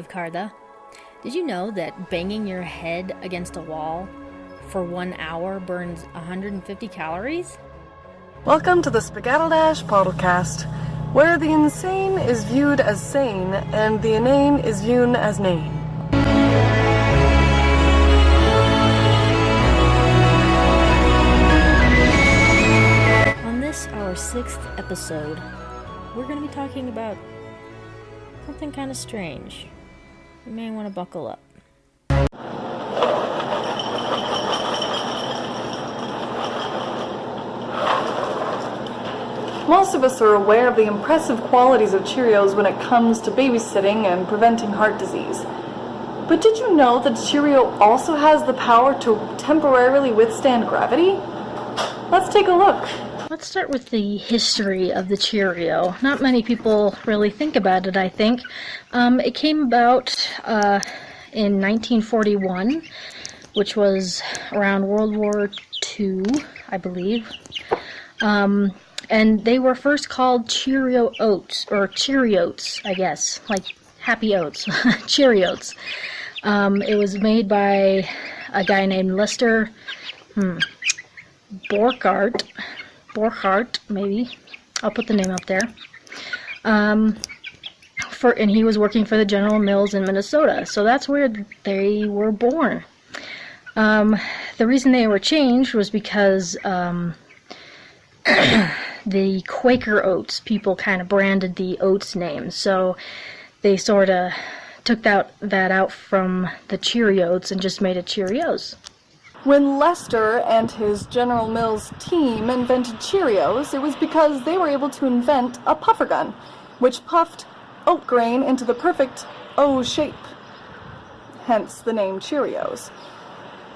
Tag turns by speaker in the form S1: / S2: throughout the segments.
S1: Karda. Did you know that banging your head against a wall for 1 hour burns 150 calories?
S2: Welcome to the Spagadledash Podlecast, where the insane is viewed as sane and the inane is viewed as nane.
S1: On this, our 6th episode, we're going to be talking about something kind of strange. You may want to buckle up.
S2: Most of us are aware of the impressive qualities of Cheerios when it comes to babysitting and preventing heart disease. But did you know that Cheerio also has the power to temporarily withstand gravity? Let's take a look.
S1: Let's start with the history of the Cheerio. Not many people really think about it, I think. It came about in 1941, which was around World War II, I believe. And they were first called Cheerio Oats, or Cheeriots, I guess, like Happy Oats, Cheeriots. It was made by a guy named Lester Borchardt, maybe. I'll put the name up there. And he was working for the General Mills in Minnesota, so that's where they were born. The reason they were changed was because the Quaker Oats, people kind of branded the Oats name, so they sort of took that out from the Cheerios and just made it Cheerios.
S2: When Lester and his General Mills team invented Cheerios, it was because they were able to invent a puffer gun, which puffed oat grain into the perfect O shape, hence the name Cheerios.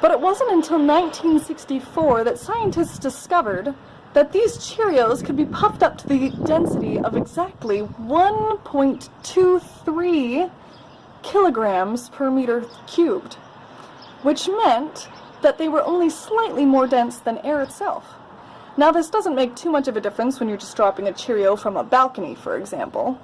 S2: But it wasn't until 1964 that scientists discovered that these Cheerios could be puffed up to the density of exactly 1.23 kilograms per meter cubed, which meant that they were only slightly more dense than air itself. Now, this doesn't make too much of a difference when you're just dropping a Cheerio from a balcony, for example.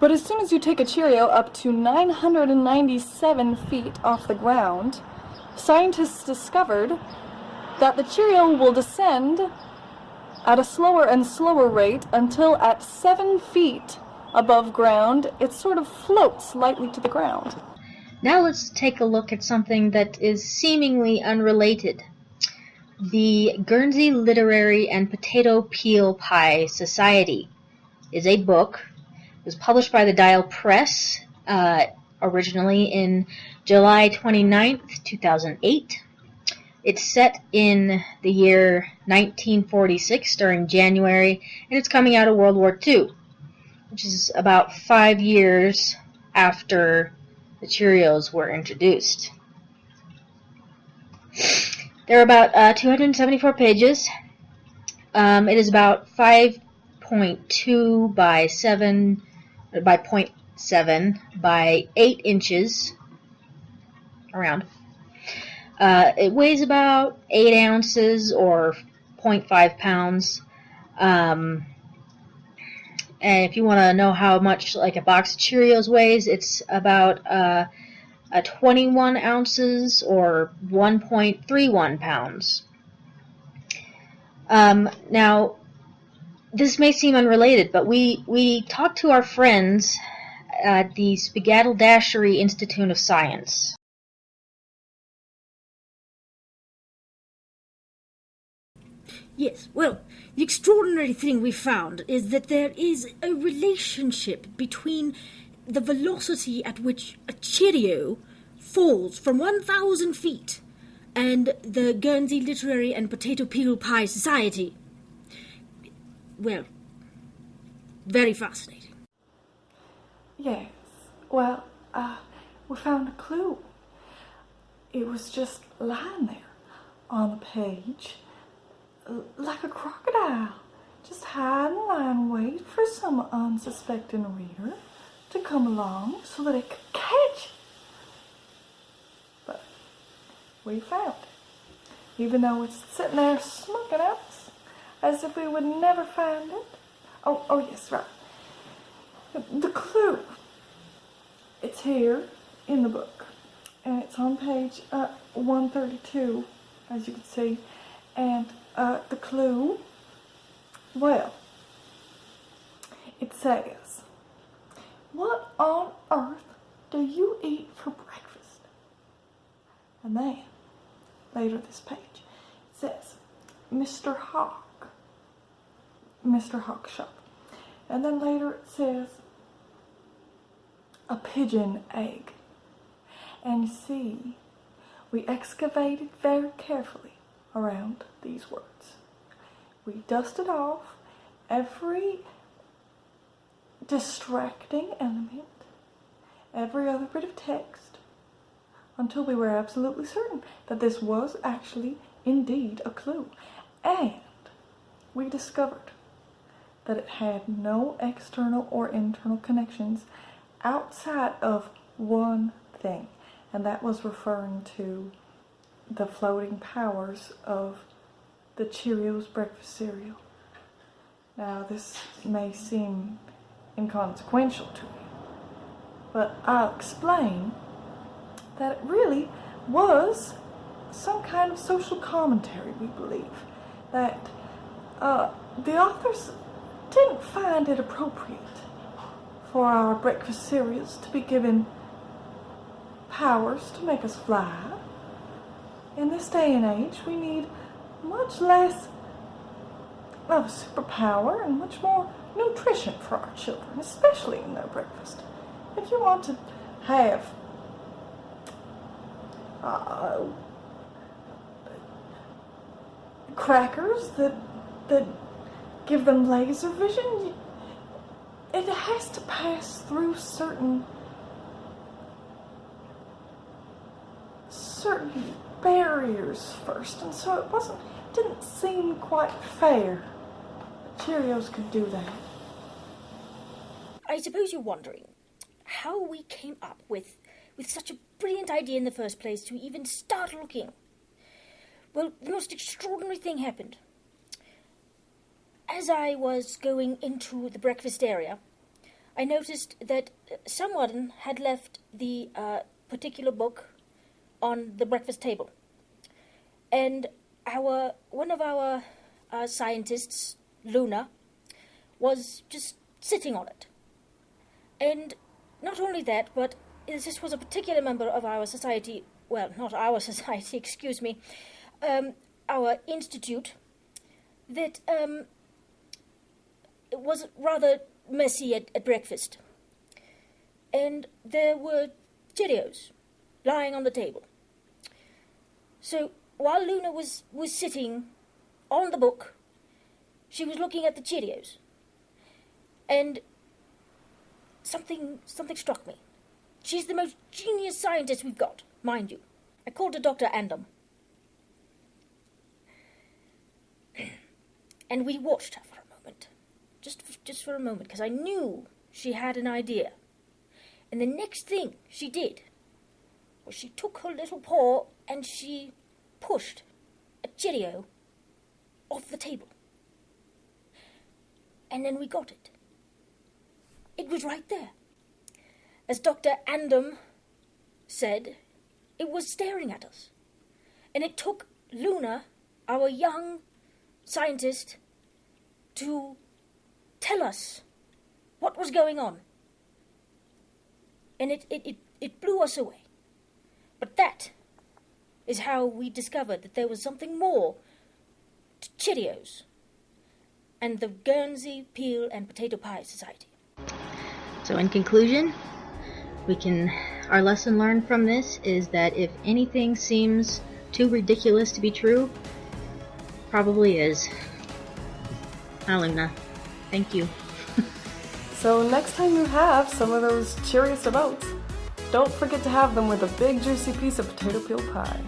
S2: But as soon as you take a Cheerio up to 997 feet off the ground, scientists discovered that the Cheerio will descend at a slower and slower rate until at 7 feet above ground, it sort of floats lightly to the ground.
S1: Now let's take a look at something that is seemingly unrelated. The Guernsey Literary and Potato Peel Pie Society is a book. It was published by the Dial Press, originally in July 29th, 2008. It's set in the year 1946 during January, and it's coming out of World War II, which is about 5 years after the Cheerios were introduced. There are about 274 pages. It is about 5.2 by 0.7 by 8 inches around. It weighs about 8 ounces or 0.5 pounds. And if you want to know how much like a box of Cheerios weighs, it's about 21 ounces or 1.31 pounds. Now, this may seem unrelated, but we talked to our friends at the Spagadledash Institute of Science.
S3: Yes, well, the extraordinary thing we found is that there is a relationship between the velocity at which a Cheerio falls from 1,000 feet and the Guernsey Literary and Potato Peel Pie Society. Well, very fascinating.
S2: Yes, well, we found a clue. It was just lying there on the page, like a crocodile, just hide and lie in wait for some unsuspecting reader to come along so that it could catch it. But we found it, even though it's sitting there smoking at us, as if we would never find it. Oh yes, right. The clue. It's here in the book, and it's on page 132, as you can see. And the clue, well, it says, "What on earth do you eat for breakfast?" And then, later this page, it says, Mr. Hawk shop. And then later it says, a pigeon egg. And you see, we excavated very carefully around these words. We dusted off every distracting element, every other bit of text, until we were absolutely certain that this was actually indeed a clue. And we discovered that it had no external or internal connections outside of one thing, and that was referring to the floating powers of the Cheerios breakfast cereal. Now, this may seem inconsequential to you, but I'll explain that it really was some kind of social commentary, we believe, that the authors didn't find it appropriate for our breakfast cereals to be given powers to make us fly. In this day and age, we need much less of a superpower and much more nutrition for our children, especially in their breakfast. If you want to have crackers that give them laser vision, it has to pass through certain barriers first, and so it didn't seem quite fair that Cheerios could do that.
S3: I suppose you're wondering how we came up with such a brilliant idea in the first place to even start looking. Well, the most extraordinary thing happened. As I was going into the breakfast area, I noticed that someone had left the particular book on the breakfast table. And one of our scientists, Luna, was just sitting on it. And not only that, but this was a particular member of our society, well, not our society, excuse me, our institute, that it was rather messy at breakfast. And there were Cheerios lying on the table. So while Luna was sitting on the book, she was looking at the Cheerios. And something struck me. She's the most genius scientist we've got, mind you. I called her Dr. Andom. And we watched her for a moment. Just for a moment, because I knew she had an idea. And the next thing she did was she took her little paw and she pushed a Cheerio off the table. And then we got it. It was right there. As Dr. Andom said, it was staring at us. And it took Luna, our young scientist, to tell us what was going on. And it blew us away. But that is how we discovered that there was something more to Cheerios and the Guernsey Peel and Potato Pie Society.
S1: So in conclusion, our lesson learned from this is that if anything seems too ridiculous to be true, probably is. Aluna, thank you.
S2: So next time you have some of those Cheerios of oats, don't forget to have them with a big juicy piece of potato peel pie.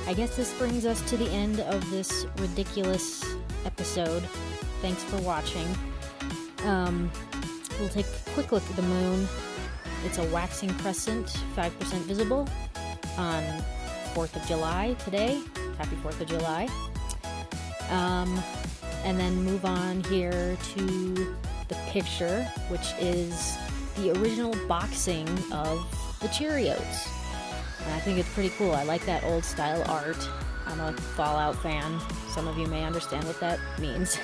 S4: I guess this brings us to the end of this ridiculous episode. Thanks for watching. We'll take a quick look at the moon. It's a waxing crescent, 5% visible on 4th of July today. Happy 4th of July. And then move on here to the picture, which is the original boxing of the Cheerios. And I think it's pretty cool. I like that old style art. I'm a Fallout fan. Some of you may understand what that means.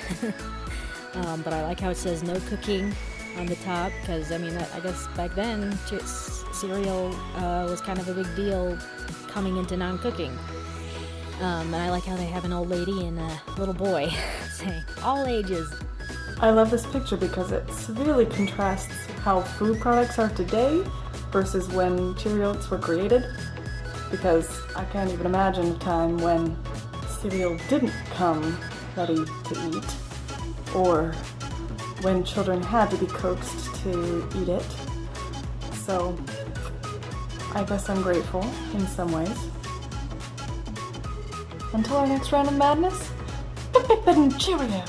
S4: But I like how it says no cooking on the top, because I mean, I guess back then cereal was kind of a big deal coming into non-cooking. And I like how they have an old lady and a little boy saying all ages.
S2: I love this picture because it severely contrasts how food products are today versus when Cheerios were created, because I can't even imagine a time when cereal didn't come ready to eat, or when children had to be coaxed to eat it. So I guess I'm grateful in some ways. Until our next round of madness, Cheerio!